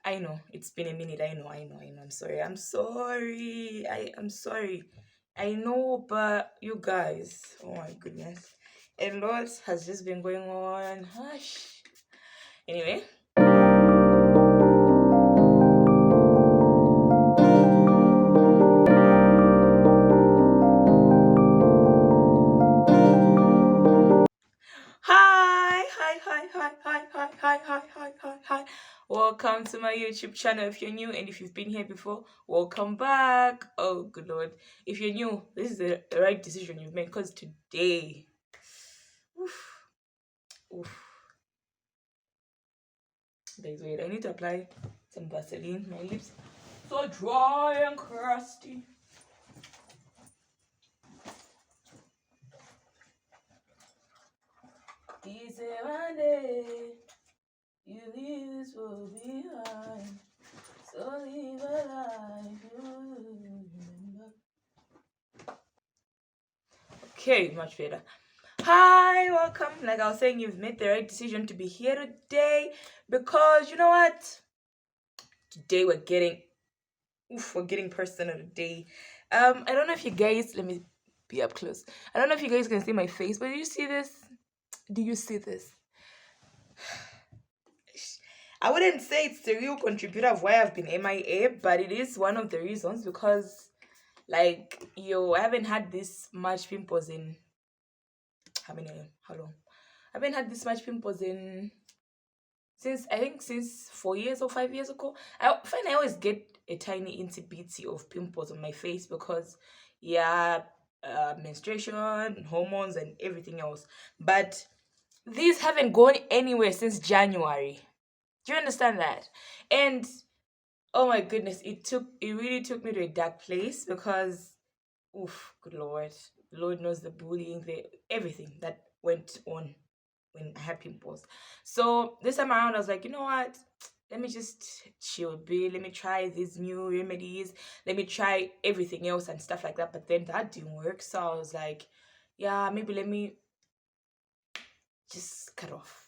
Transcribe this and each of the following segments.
I know it's been a minute. I know. I'm sorry. I'm sorry. I know, but you guys, oh my goodness, a lot has just been going on. Hush. Anyway. Hi. Welcome to my YouTube channel. If you're new and if you've been here before, welcome back. Oh, good Lord. If you're new, this is the right decision you've made because today, oof, oof. Guys, wait, I need to apply some Vaseline. My lips so dry and crusty. He said one day you leave this world behind. So live a life you remember. Okay, much better. Hi, welcome. Like I was saying, you've made the right decision to be here today because you know what? Today we're getting personal today. I don't know if you guys, let me be up close. I don't know if you guys can see my face, but do you see this? Do you see this? I wouldn't say it's the real contributor of why I've been MIA, but it is one of the reasons because, like, I haven't had this much pimples in how long? I haven't had this much pimples in since 4 years or 5 years ago. I find I always get a tiny itty bitty of pimples on my face because, menstruation, hormones, and everything else. But these haven't gone anywhere since January. Do you understand that? And oh my goodness, it really took me to a dark place because, good Lord knows the bullying, everything that went on when I had pimples. So this time around, I was like, you know what? Let me just chill a bit. Let me try these new remedies. Let me try everything else and stuff like that. But then that didn't work. So I was like, yeah, maybe let me just cut off.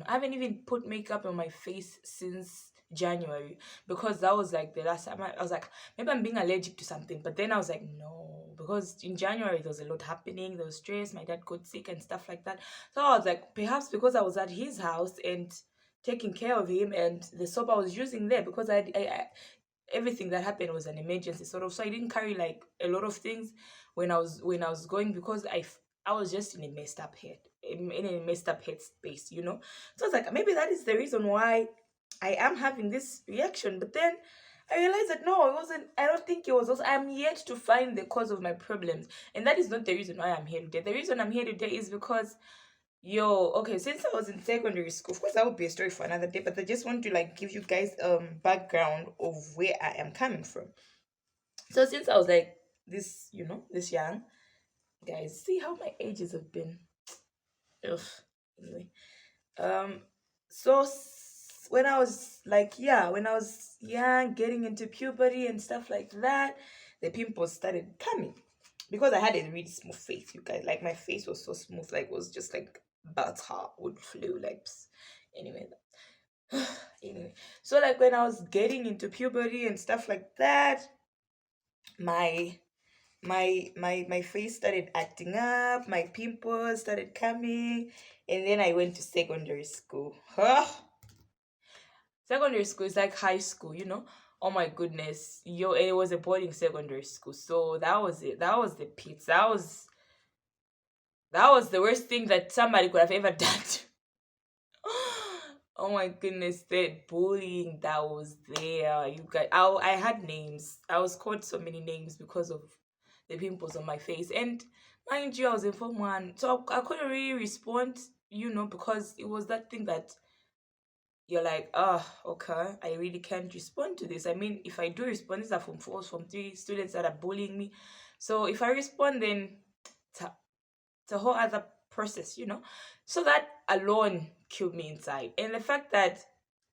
I haven't even put makeup on my face since January because that was like the last time I was like, maybe I'm being allergic to something. But then I was like, no, because in January there was a lot happening. There was stress. My dad got sick and stuff like that. So I was like, perhaps because I was at his house and taking care of him and the soap I was using there because I everything that happened was an emergency sort of. So I didn't carry like a lot of things when I was going because I was just in a messed up head in a messed up head space. So I was like, maybe that is the reason why I am having this reaction. But then I realized that no, it wasn't. I don't think it was. Also, I'm yet to find the cause of my problems, and that is not the reason why I'm here today. The reason I'm here today is because okay, since I was in secondary school, of course that would be a story for another day, but I just want to like give you guys background of where I am coming from. So since I was like this young, guys, see how my ages have been. Ugh. Anyway. So when I was when I was young, getting into puberty and stuff like that, the pimples started coming because I had a really smooth face, you guys. Like my face was so smooth, like it was just like butter would flow like anyway. Anyway, so like when I was getting into puberty and stuff like that, my my face started acting up, my pimples started coming, and then I went to secondary school. Secondary school is like high school. Oh my goodness, it was a boarding secondary school, so that was it. That was the pits. That was the worst thing that somebody could have ever done. Oh my goodness, that bullying that was there. You guys, I had names. I was called so many names because of the pimples on my face. And mind you, I was in Form 1, so I couldn't really respond, because it was that thing that you're like, okay, I really can't respond to this. I mean, if I do respond, these are from 4, from 3 students that are bullying me. So if I respond, then it's a whole other process. So that alone killed me inside. And the fact that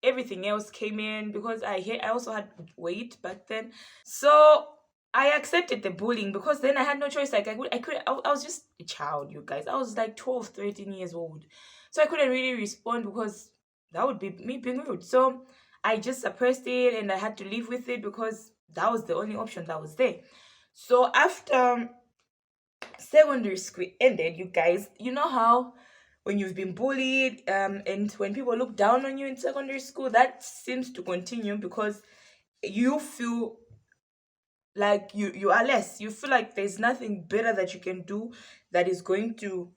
everything else came in because I also had weight back then. So I accepted the bullying because then I had no choice. Like I was just a child, you guys. I was like 12, 13 years old. So I couldn't really respond because that would be me being rude. So I just suppressed it and I had to live with it because that was the only option that was there. So after secondary school ended, you guys, you know how when you've been bullied, and when people look down on you in secondary school, that seems to continue because you feel like you are less. You feel like there's nothing better that you can do that is going to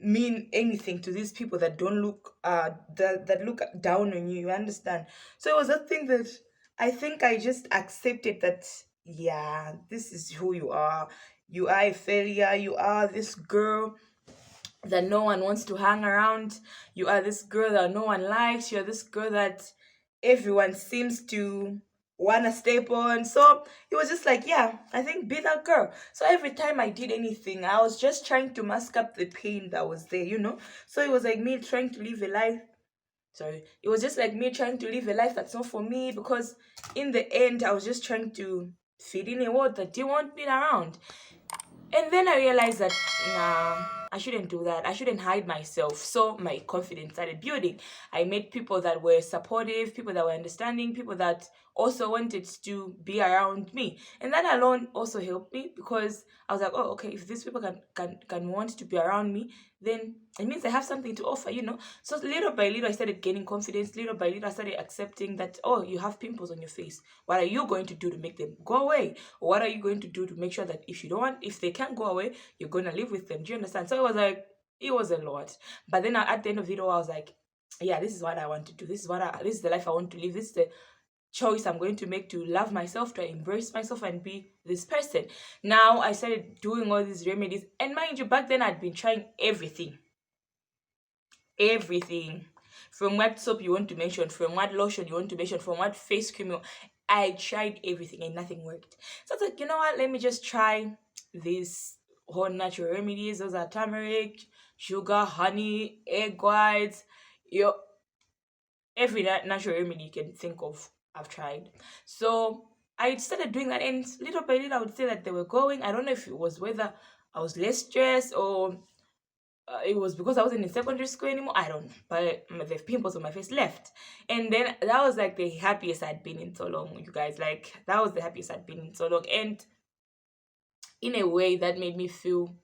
mean anything to these people that don't look that look down on you. You understand? So it was a thing that I think I just accepted that, yeah, this is who you are. You are a failure. You are this girl that no one wants to hang around. You are this girl that no one likes. You're this girl that everyone seems to wanna step on. So it was just like, yeah, I think be that girl. So every time I did anything, I was just trying to mask up the pain that was there, you know? So it was like me trying to live a life. Sorry. It was just like me trying to live a life that's not for me because in the end I was just trying to fit in a world that didn't want me around. And then I realized that, nah, I shouldn't do that. I shouldn't hide myself. So my confidence started building. I met people that were supportive, people that were understanding, people that also wanted to be around me. And that alone also helped me because I was like, oh, okay, if these people can want to be around me, then it means I have something to offer, you know? So little by little, I started gaining confidence. Little by little, I started accepting that, oh, you have pimples on your face. What are you going to do to make them go away? Or what are you going to do to make sure that if they can't go away, you're going to live with them? Do you understand? So it was like, it was a lot. But then at the end of it all, I was like, yeah, this is what I want to do. This is the life I want to live. This is the choice I'm going to make to love myself, to embrace myself and be this person. Now I started doing all these remedies, and mind you, back then I'd been trying everything. From what soap you want to mention, from what lotion you want to mention, from what face cream I tried everything and nothing worked. So I was like, you know what, let me just try these whole natural remedies. Those are turmeric, sugar, honey, egg whites, your every natural remedy you can think of, I've tried. So I started doing that, and little by little, I would say that they were going. I don't know if it was whether I was less stressed or it was because I wasn't in secondary school anymore. I don't know. But the pimples on my face left. And then that was like the happiest I'd been in so long, you guys. Like, that was the happiest I'd been in so long. And in a way, that made me feel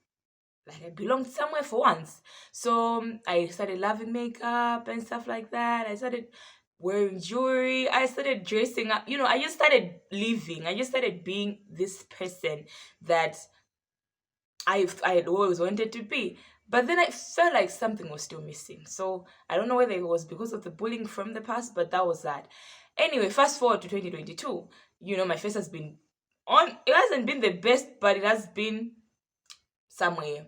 like I belonged somewhere for once. So I started loving makeup and stuff like that. I started wearing jewelry. I started dressing up. You know, I just started living. I just started being this person that I had always wanted to be. But then I felt like something was still missing. So I don't know whether it was because of the bullying from the past, but that was that. Anyway, fast forward to 2022. You know, my face has been on. It hasn't been the best, but it has been somewhere.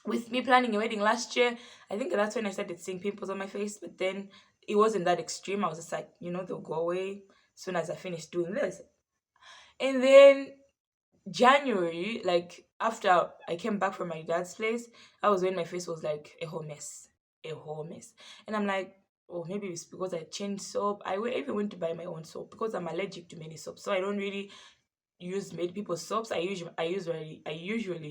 With me planning a wedding last year, I think that's when I started seeing pimples on my face. But then it wasn't that extreme. I was just like, you know, they'll go away as soon as I finish doing this. And then January, like after I came back from my dad's place, that was when my face was like a whole mess. A whole mess. And I'm like, oh, maybe it's because I changed soap. Even went to buy my own soap because I'm allergic to many soaps. So I don't really use made people's soaps. I usually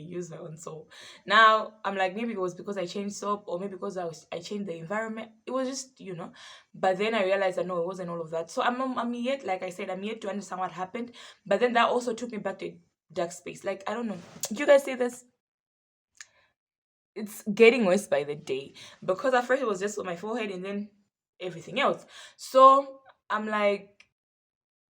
use my own soap. Now I'm like, maybe it was because I changed soap, or maybe because I changed the environment. It was just, you know. But then I realized that no, it wasn't all of that. So I'm yet, like I said, I'm yet to understand what happened. But then that also took me back to a dark space. Like, I don't know. Do you guys see this? It's getting worse by the day because at first it was just on my forehead and then everything else. So I'm like,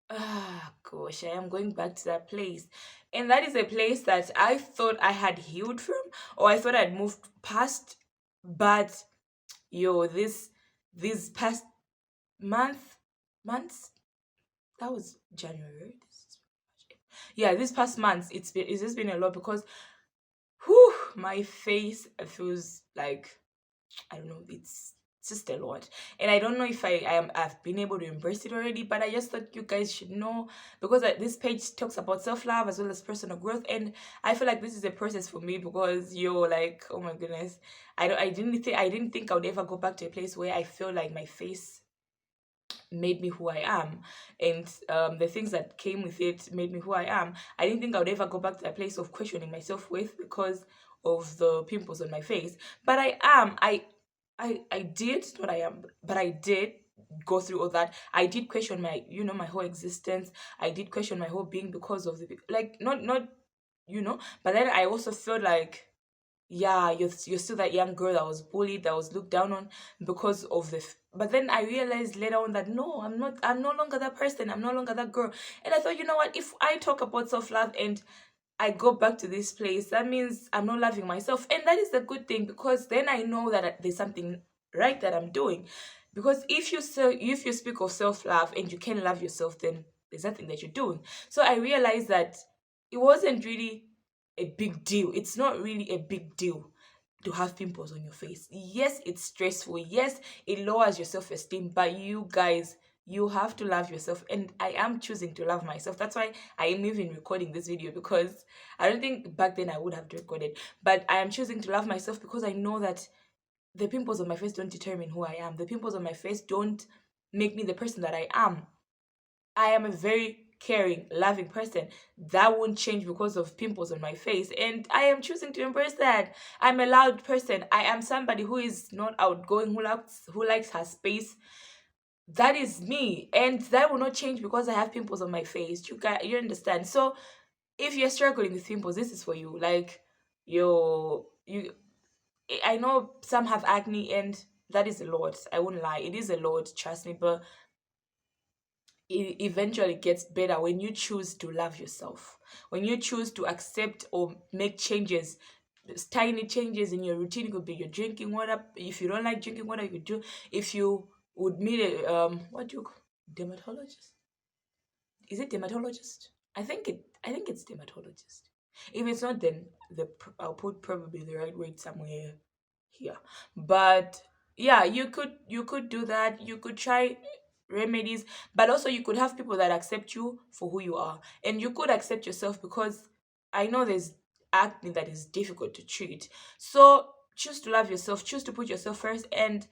ah, gosh, I am going back to that place. And that is a place that I thought I had healed from, or I thought I'd moved past. But yo, this past months, that was January. Yeah, this past months, it's just been a lot because whew, my face feels like, I don't know, it's just a lot. And I don't know if I've been able to embrace it already, but I just thought you guys should know because this page talks about self-love as well as personal growth, and I feel like this is a process for me because you're like, oh my goodness, I didn't think I would ever go back to a place where I feel like my face made me who I am, and the things that came with it made me who I am. I didn't think I would ever go back to a place of questioning my self-worth because of the pimples on my face, but I am. I did, not I am, but I did. go through all that. I did question my, my whole existence. I did question my whole being because of the, like, not but then I also felt like, yeah, you're still that young girl that was bullied, that was looked down on because of the but then I realized later on that no, I'm no longer that person, I'm no longer that girl. And I thought, you know what, if I talk about self-love and I go back to this place, that means I'm not loving myself. And that is a good thing, because then I know that there's something right that I'm doing. Because if you speak of self-love and you can love yourself, then there's nothing that you're doing. So I realized that it wasn't really a big deal. It's not really a big deal to have pimples on your face. Yes, it's stressful. Yes, it lowers your self-esteem, but you guys, you have to love yourself, and I am choosing to love myself. That's why I am even recording this video, because I don't think back then I would have recorded, but I am choosing to love myself because I know that the pimples on my face don't determine who I am. The pimples on my face don't make me the person that I am. I am a very caring, loving person. That won't change because of pimples on my face. And I am choosing to embrace that. I'm a loud person. I am somebody who is not outgoing, who likes her space. That is me. And that will not change because I have pimples on my face. You understand? So if you're struggling with pimples, this is for you. Like, you I know some have acne, and that is a lot. I won't lie. It is a lot, trust me, but it eventually gets better when you choose to love yourself, when you choose to accept or make changes, tiny changes in your routine. It could be you're drinking water. If you don't like drinking water, you do. If you would meet a what do you dermatologist, is it dermatologist? I think it's dermatologist. If it's not, then I'll put probably the right word somewhere here. But yeah, you could do that. You could try remedies, but also you could have people that accept you for who you are, and you could accept yourself, because I know there's acne that is difficult to treat. So choose to love yourself, choose to put yourself first, and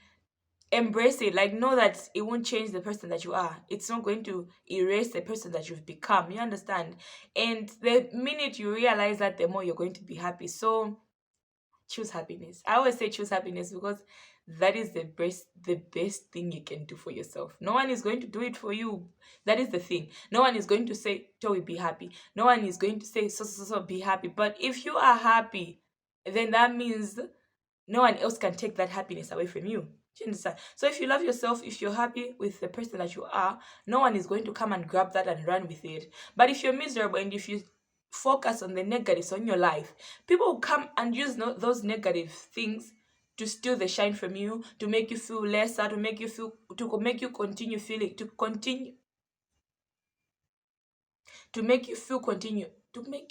embrace it. Like, know that it won't change the person that you are. It's not going to erase the person that you've become. You understand? And the minute you realize that, the more you're going to be happy. So choose happiness. I always say choose happiness, because that is the best thing you can do for yourself. No one is going to do it for you. That is the thing. No one is going to say, Towie, be happy. No one is going to say, so, be happy. But if you are happy, then that means no one else can take that happiness away from you. Do you understand? So if you love yourself, if you're happy with the person that you are, no one is going to come and grab that and run with it. But if you're miserable and if you focus on the negatives on your life, people will come and use those negative things to steal the shine from you, to make you feel lesser, to make you continue feeling, to make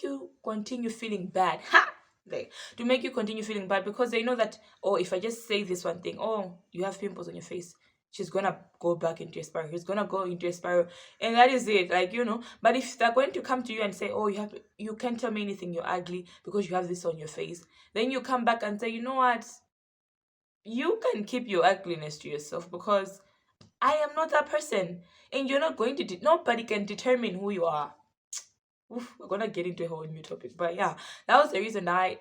you continue feeling bad. Ha! There. To make you continue feeling bad, because they know that, oh, if I just say this one thing, oh, you have pimples on your face, she's gonna go back into a spiral. He's gonna go into a spiral, and that is it. Like, But if they're going to come to you and say, oh, you can't tell me anything, you're ugly because you have this on your face, then you come back and say, you know what? You can keep your ugliness to yourself, because I am not that person, and you're not going to. Nobody can determine who you are. Oof, we're gonna get into a whole new topic, but yeah, that was the reason I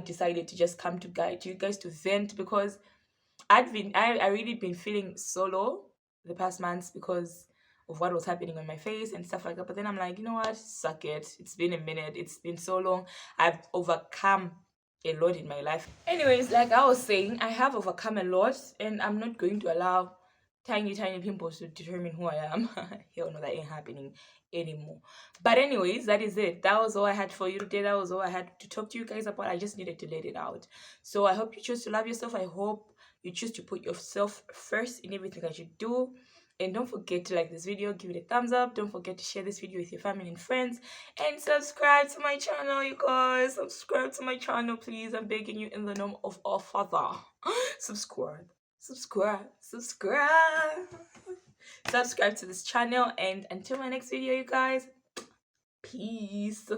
decided to just come to you guys to vent, because I really been feeling so low the past months because of what was happening on my face and stuff like that. But then I'm like, you know what, suck it. It's been a minute. It's been so long. I've overcome a lot in my life. Anyways, like I was saying, I have overcome a lot, and I'm not going to allow tiny pimples to determine who I am. Hell no, that ain't happening anymore. But anyways, that is it. That was all I had for you today. That was all I had to talk to you guys about. I just needed to let it out. So I hope you choose to love yourself. I hope you choose to put yourself first in everything that you do. And don't forget to like this video, give it a thumbs up. Don't forget to share this video with your family and friends, and subscribe to my channel, you guys. Subscribe to my channel, please. I'm begging you in the name of our Father. Subscribe subscribe to this channel. And until my next video, you guys, peace.